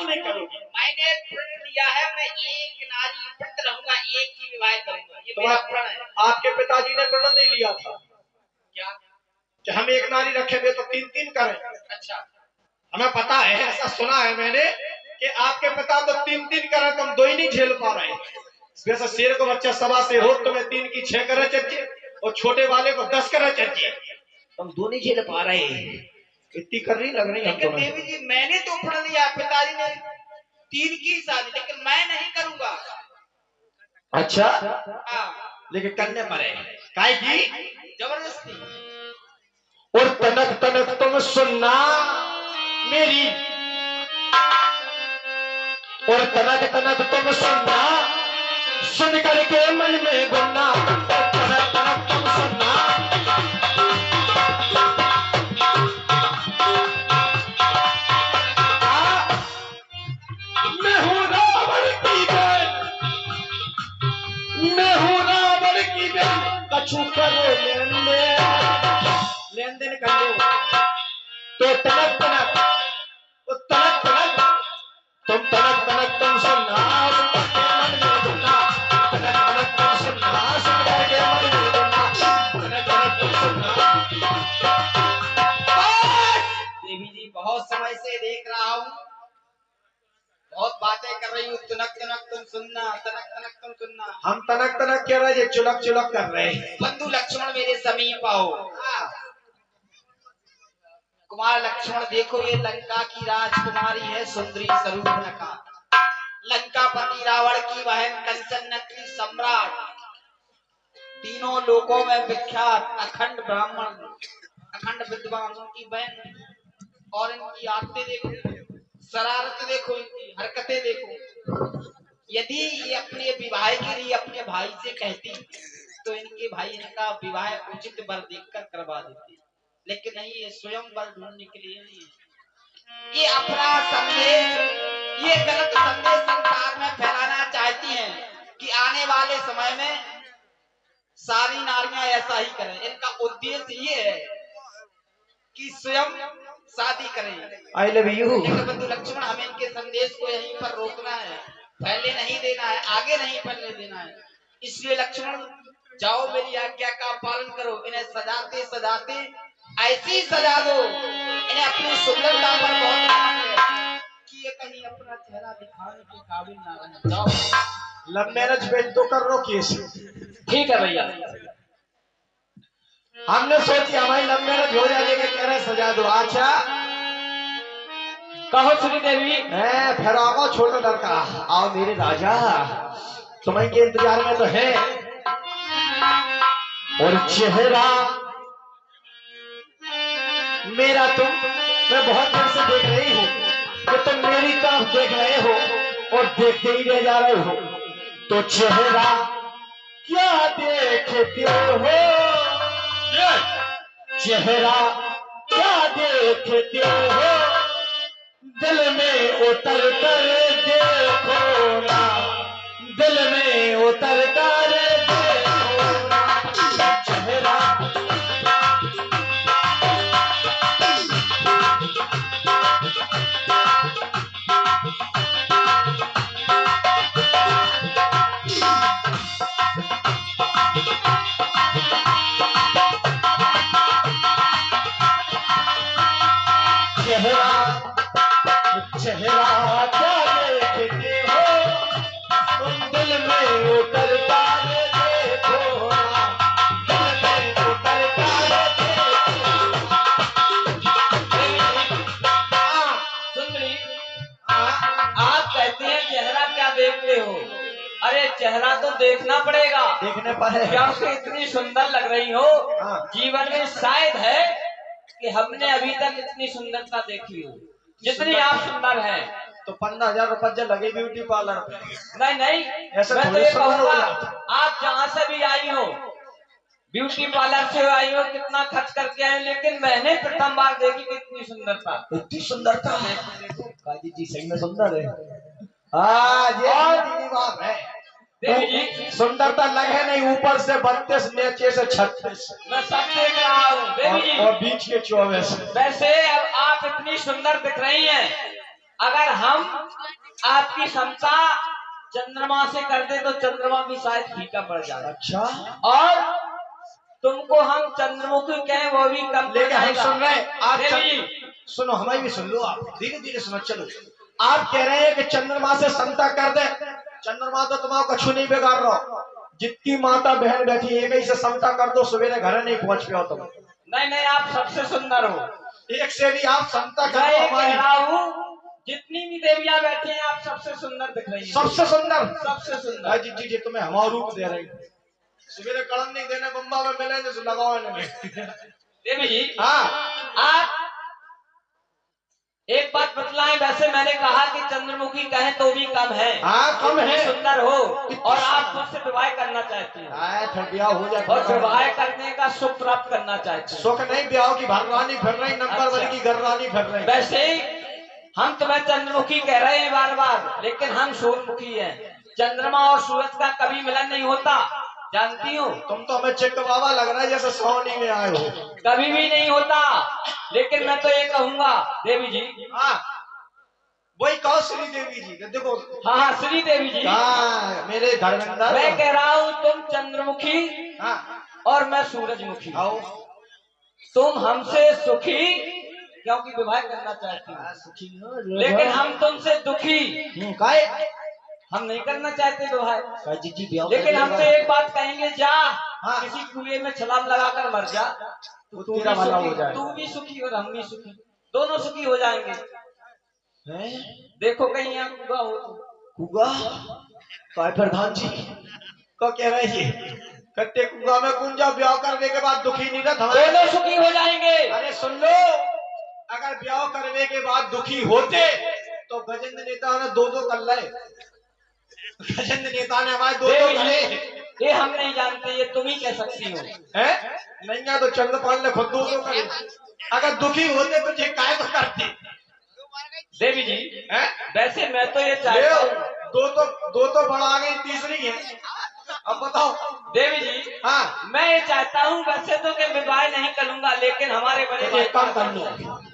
नहीं करोगी? मैंने प्रण लिया है, मैं एक नारी व्रत रहूंगा, एक ही विवाह करूंगा, ये मेरा प्रण है। आपके पिताजी ने प्रण नहीं लिया था क्या कि हम एक नारी रखेंगे तो 3-3 करें? अच्छा, हमें पता है, ऐसा सुना है मैंने कि आपके पिता तो 3-3 करें, तुम 2 ही नहीं झेल पा रहे। वैसे शेर को बच्चा सवा से हो, तुम्हें 3 की 6 करे चाहिए और छोटे वाले को 10 करे चाहिए, तुम 2 नहीं झेल पा रहे। इतनी करनी लग रही लेकिन देवी जी मैंने तो प्रण लिया, पिताजी ने 3 की शादी, लेकिन मैं नहीं करूंगा। अच्छा, लेकिन करने पड़े काय की जबरदस्ती। और तनक तनक तुम सुनना मेरी, और तनक तनक तुम सुनना, सुन करके मन में गुन्ना, तनक तनक तुम सुनना। मैं हूँ रावण की बहन, मैं हूँ रावण की बहन, कछु करो लेन देन कर लो। तो तनक तनक, तनक तनक तुम, तनक तनक तुम सुनना, मन में गुन्ना, तनक तनक तुम सुनना, सुन करके मन में गुन्ना, तनक तनक तुम सुनना। देवी जी बहुत समय से देख रहा हूँ, बहुत बातें कर रही हूँ, तनक तनक तुम सुनना, तनक तनक तुम सुनना। हम तनक तनक कह रहे, चुलक चुलक कर रहे हैं। बंधु लक्ष्मण मेरे समीप आओ। कुमार लक्ष्मण देखो, ये लंका की राजकुमारी है सुंदरी स्वरूपनखा, लंकापति रावण की बहन कंचन नगरी सम्राट, तीनों लोकों में विख्यात अखंड ब्राह्मण, अखंड विद्वान, उनकी बहन। और इनकी आदतें देखो, शरारत देखो, इनकी हरकतें देखो। यदि ये अपने विवाह के लिए अपने भाई से कहती तो इनके भाई इनका विवाह उचित वर देखकर करवा देते, लेकिन नहीं, ये स्वयं वर ढूंढने के लिए नहीं, ये अपना संदेश, ये गलत संदेश संसार में फैलाना चाहती हैं कि आने वाले समय में सारी नारियां ऐसा ही करें। इनका उद्देश्य ये है कि स्वयं शादी करें। I love you. लेकिन बंधु लक्ष्मण हमें इनके संदेश को यहीं पर रोकना है, फैले नहीं देना है, आगे नहीं फैलने देना है। इसलिए लक्ष्मण जाओ, मेरी आज्ञा का पालन करो, इन्हें सजाते सजाते ऐसी सजा दो, इन्हें अपनी सुंदरता पर बहुत ध्यान है कि ये कहीं अपना चेहरा दिखाने के काबिल ना रहे। जाओ, लव मैरिज बेच तो कर रो केस। ठीक है भैया। हमने सोची हमारी लव मैरिज हो जाने के कह रहे सजा दो। अच्छा कहो श्री देवी। फिर आओ छोटा लड़का, आओ मेरे राजा, तुम्हें के इंतजार में तो है। और चेहरा मेरा तुम, मैं बहुत देर से देख रही हूँ कि तुम मेरी तरफ देख रहे हो और देखते ही रह जा रहे हो। तो चेहरा क्या देखते हो, चेहरा क्या देखते हो, दिल में उतर कर देखो ना, दिल में उतर कर देखो ना, चेहरा चेहरा क्या देखते हो, तुम दिल में उतर कर देखो ना, दिल में उतर कर सुंदरी, आप कहते हैं चेहरा क्या देखते हो? अरे चेहरा तो देखना पड़ेगा, देखने पर क्योंकि इतनी सुंदर लग रही हो। जीवन में शायद है कि हमने अभी तक इतनी सुंदरता देखी हो जितनी आप सुंदर हैं। तो 15,000 रुपये लगे ब्यूटी पार्लर पे। नहीं नहीं, ऐसा मैं तो थोड़ी ये सुंदर कहूँगा, हो आप जहाँ से भी आई हो, ब्यूटी पार्लर से आई हो, कितना खर्च करके आए, लेकिन मैंने प्रथम बार देखी कि इतनी सुंदरता, इतनी सुंदरता है। काजी जी सही में सुंदर है। ये बात है देवी जी। सुंदरता लगे नहीं, ऊपर से 32, नीचे से 36, मैं सब देख रहा हूँ देवी जी, और बीच के 24। वैसे अब आप इतनी सुंदर दिख रही हैं, अगर हम आपकी क्षमता चंद्रमा से कर दे तो चंद्रमा भी शायद फीका पड़ जाए। अच्छा, और तुमको हम चंद्रमुखी कहें वो भी कम पड़ लेकिन हम जाएगा। सुन रहे हैं आप देवी सुनो, हमारी भी सुन लो, आप धीरे धीरे सुनो। चलो, आप कह रहे हैं कि चंद्रमा से समता कर दे। चंद्रमा तो तुम्हारा कछु नहीं बिगाड़ रहा, जितनी माता बहन बैठी है एक से समता कर दो, सवेरे घर नहीं पहुंच पाओ तुम। नहीं, आप सबसे सुंदर हो, एक से भी आप समता कर मैं दो ये हमारी। कह रहा हूँ जितनी भी देवियां बैठी हैं आप सबसे सुंदर दिख रही हैं। सबसे सुंदर, सबसे सुंदर। जी जी जी, तुम्हें हमारा रूप दे रहे हैं। सवेरे कड़म नहीं देने, बम्बा में मिले तो लगाओ इन्हें। देवी जी, हाँ, आप एक बात बतलाएं। वैसे मैंने कहा कि चंद्रमुखी कहें तो भी कम है। हाँ, कम है। सुंदर हो और आप मुझसे विवाह करना चाहती हैं फिर ब्याह हो जाए और विवाह करने का सुख प्राप्त करना चाहती हैं। सुख नहीं, ब्याह की भररानी फिर रही, नंबर अच्छा। 1 की गर्रानी फिर रही। वैसे हम तुम्हें चंद्रमुखी कह रहे हैं बार बार, लेकिन हम सूर्यमुखी हैं। चंद्रमा और सूरज का कभी मिलन नहीं होता, जानती हो। तुम तो हमें चिक बाबा लग रहा है जैसे सोनी में आए हो। कभी भी नहीं होता। लेकिन मैं तो ये कहूंगा देवी जी, हाँ, वही कहो श्री देवी जी, देखो। हाँ श्री देवी जी, हाँ, मेरे धर्मेंद्र, मैं कह रहा हूँ तुम चंद्रमुखी हाँ, और मैं सूरजमुखी। आओ। तुम हमसे सुखी क्योंकि विवाह करना चाहती हो, सुखी लेकिन हम तुमसे दुखी, काहे? हम नहीं करना चाहते विवाह। जी जी, ब्याह लेकिन हम तो एक बात कहेंगे, जा हाँ। किसी कुएं में छलांग लगाकर मर जा, तो तू तेरा भी भला हो सुखी, जाए। तू भी सुखी और हम भी सुखी, दोनों सुखी हो जाएंगे। हैं? देखो कहीं यहाँ कुआ हो तो। कुआ? काय प्रधान जी को कह रहे हैं कत्ते कुआ में कुंजा, ब्याह करने के बाद दुखी नहीं रहता हमारे। दोनों सुखी हो जाएंगे। अरे सुन लो, अगर ब्याह करने के बाद दुखी होते तो गजेंद्र नेता ने दो कर लाए। गजेंद्र नेता ने हमारे दो करे। ये हम नहीं जानते, ये तुम ही कह सकती हो। हैं? नहीं है तो चंद्रपाल ने खुद दो करे। अगर दुखी होते तो ये काय को करते। देवी जी, हैं? वैसे मैं तो ये चाहता हूँ, दो तो बढ़ा गई, तीसरी है। अब बताओ देवी जी, हाँ, मैं ये चाहता हूँ वैसे तो कि विवाह नहीं करूंगा, लेकिन हमारे बड़े भाई एक काम कर लो,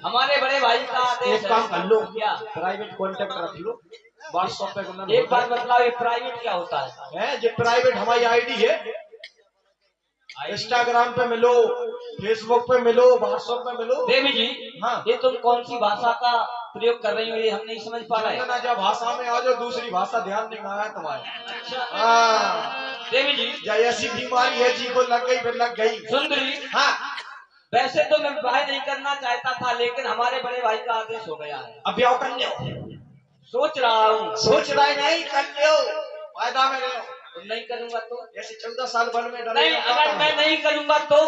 हमारे बड़े भाई का आदेश एक काम कर लो, क्या? प्राइवेट कॉन्टेक्ट रख लो व्हाट्सएप पे। एक बात बतलाओ, ये प्राइवेट क्या होता है? जो प्राइवेट हमारी आईडी है, इंस्टाग्राम पे मिलो, फेसबुक पे मिलो, व्हाट्सएप पे मिलो। देवी जी, हाँ, ये तुम कौन सी भाषा का प्रयोग कर रही हो, ये हम नहीं समझ पा रहे हैं। ना जब भाषा में आ जाओ, दूसरी भाषा ध्यान नहीं आया तुम्हारे। अच्छा हाँ, देवी जी, ऐसी बीमारी है जी को लग गई फिर लग गई। सुंदरी, हाँ, वैसे तो मैं विवाह नहीं करना चाहता था, लेकिन हमारे बड़े भाई का आदेश हो गया है। अब ब्याह कर लो। सोच रहा हूँ। सोच रहा है नहीं, कर लो, फायदा में रहो। नहीं करूंगा तो? जैसे 14 साल वन में डरे। नहीं, अगर मैं नहीं करूंगा तो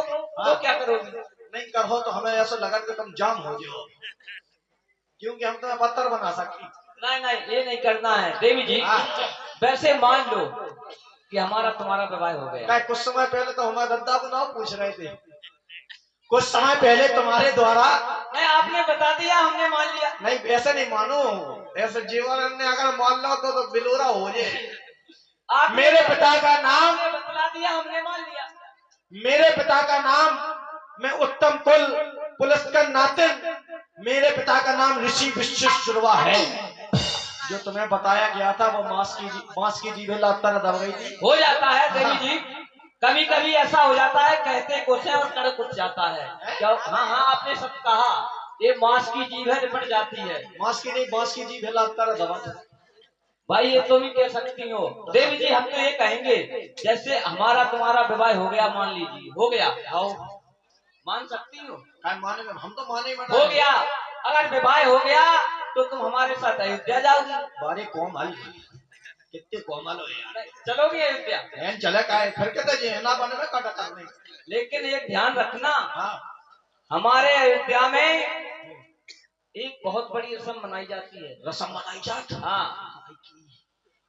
क्या करोगे? नहीं करो तो हमें ऐसा लगा कि तुम जाम हो जाओ, क्योंकि हम तो पत्थर बना सकती। नहीं, ये नहीं करना है देवी जी। वैसे मान लो कि हमारा तुम्हारा विवाह हो गया। कुछ समय पहले तो हमारे दद्दा को नाम पूछ रहे थे, कुछ समय पहले तुम्हारे द्वारा। नहीं, आपने बता दिया, हमने मान लिया। नहीं, ऐसा नहीं मानो, ऐसे जीवन ने अगर मान लो तो बिलोरा हो जाए। मेरे पिता का नाम बता दिया, हमने मान लिया। मेरे पिता का नाम, मैं उत्तम कुल पुलिस का नाते, मेरे पिता का नाम ऋषि विश्वेश्वरवा है। जो तुम्हें बताया गया था वो बांस की जीभे लातर दब गई थी। हो जाता है देवी जी, कभी कभी ऐसा हो जाता है, कहते कुछ है और कर कुछ जाता है। क्या? हाँ, आपने सब कहा, ये मांस की जीभ है, निपट जाती है। मांस की नहीं, बांस की जीभ लातर दबा। भाई ये तुम ही कह सकती हो। देवी जी, हम तो ये कहेंगे, जैसे हमारा तुम्हारा विवाह हो गया, मान लीजिए हो गया, आओ मान सकती हो? माने में हम तो माने हो गया। अगर विवाह हो गया तो तुम हमारे साथ अयोध्या जाओगी। बारे कोमल, कितने कोमल हो यार। चलोगी अयोध्या? चले का है, फिर कहते जी ना बने में काटा करने। लेकिन एक ध्यान रखना, हाँ, हमारे अयोध्या में एक बहुत बड़ी रस्म मनाई जाती है। रस्म मनाई जाती? हाँ,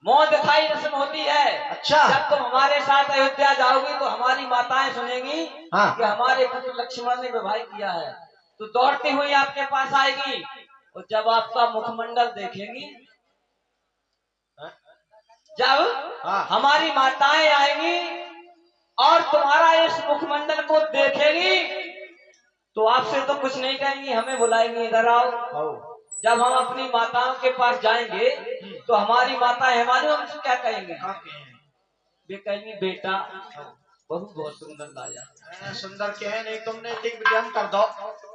मुंह दिखाई रस्म होती है। अच्छा, जब तुम हमारे साथ अयोध्या जाओगी तो हमारी माताएं सुनेंगी हाँ, कि हमारे पुत्र लक्ष्मण ने विवाह किया है, तो दौड़ती हुई आपके पास आएगी, और जब आपका मुखमंडल देखेंगी, जब हमारी माताएं आएंगी और तुम्हारा इस मुखमंडल को देखेगी, तो आपसे तो कुछ नहीं कहेंगी, हमें बुलाएंगी, इधर आओ। जब हम अपनी माताओं के पास जाएंगे तो हमारी माता है मालूम हमसे क्या कहेंगे? वे कहेंगे बेटा बहुत बहुत सुंदर लाया। सुंदर के है नहीं तुमने ठीक विज्ञान कर दो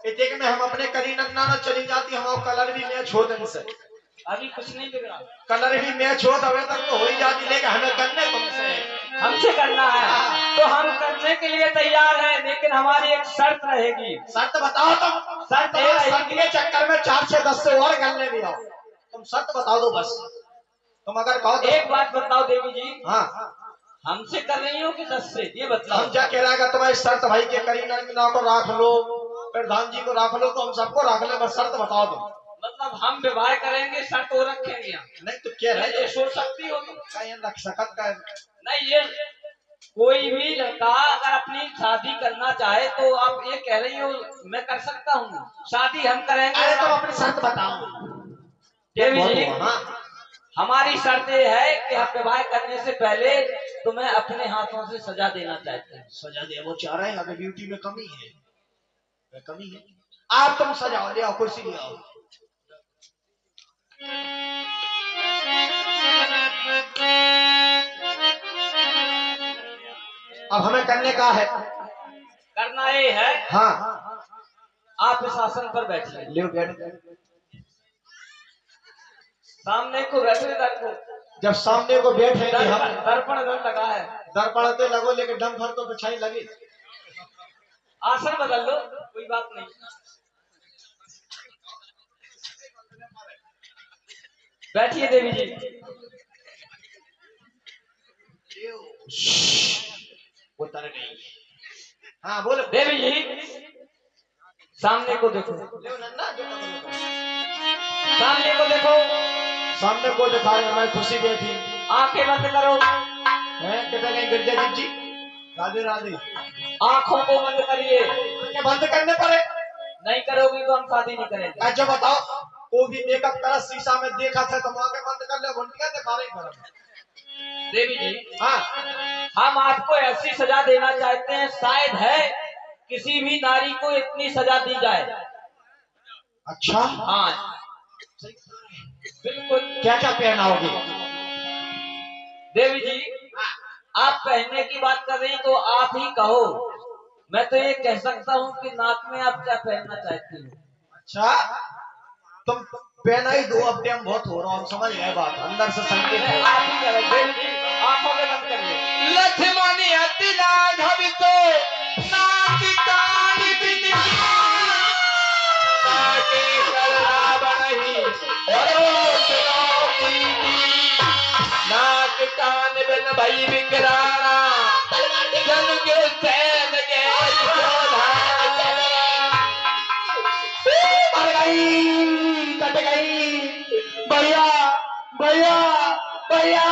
इतने में हम अपने करी नन्ना न चली जाती हम कलर भी मैच हो दिन से अभी कुछ नहीं बिगड़ा, कलर भी मैच हो अभी तक तो हो ही जाती लेकिन हमें करने तुमसे हमसे करना है तो हम करने के लिए तैयार हैं, लेकिन हमारी एक शर्त रहेगी। शर्त बताओ तुम। शर्त शर्त के चक्कर में 4 से 10 से और गलने भी आओ, तुम शर्त बताओ दो बस। तुम अगर कहो तो एक बात बताओ देवी जी, हाँ हमसे कर रही हो कि 10 से, ये बताओ। हम क्या कह रहा है तुम्हारी शर्त भाई के करी नन्ना को राख लो, प्रधान जी को राख लो, तो हम सबको राख ले, बस शर्त बताओ तुम। मतलब हम व्यवहार करेंगे शर्त वो रखेंगे यहाँ। नहीं तो क्या है ये सोच सकती हो तुम? रख सकत का नहीं, ये कोई भी लड़का अगर अपनी शादी करना चाहे तो आप ये कह रही हो मैं कर सकता हूँ, शादी हम करेंगे। अरे तुम अपनी शर्त बताओ देवी जी, हमारी शर्त ये है कि हम विवाह करने से पहले तुम्हें अपने हाथों से सजा देना चाहते हैं। सजा दे वो चाह रहे हैं, अभी ब्यूटी में कमी है, कमी है। आप तुम सजाओ, ले आओ कुर्सी ले आओ। अब हमें करने का है, करना ये है, हाँ आप इस आसन पर बैठिए। ले बैठ। सामने को बैठे को जब सामने को बैठे दर्पण लगा है, दर्पण तो लगो लेकिन दम भर तो बिछाई लगी। आसन बदल लो, कोई बात नहीं। बैठिए देवी जी। उतर गई। हाँ बोलो देवी जी, सामने को देखो, सामने को देखो, सामने को दिखा रहे मैं खुशी बैठी। आंखें बंद करो। है कितने नहीं गिरजा जी, राधे राधे। आंखों को बंद करिए। बंद करने पड़े, नहीं करोगी तो हम शादी नहीं करेंगे। अच्छा बताओ, वो भी मेकअप करा शीशा में देखा था तो आंखें बंद कर ले, घंटियां दिखा रही घर। देवी जी, हाँ हम आपको ऐसी सजा देना चाहते हैं, शायद है किसी भी नारी को इतनी सजा दी जाए। अच्छा हाँ बिल्कुल। क्या क्या पहना होगी देवी जी? आप पहनने की बात कर रही तो आप ही कहो, मैं तो ये कह सकता हूँ कि नाक में आप क्या पहनना चाहती हो। अच्छा तुम पहना ही दो, अब टाइम बहुत हो रहा, हम समझ गए बात, अंदर से संकेत है। आप ही करें देवी जी, आंखों में बंद करिए। लक्ष्मणी अतिला ढबी तो नाक कान बिन काटे कलरा बनही नाक कान बिन भई बिगड़ाना जन के सैन के कट गई भैया भैया भैया।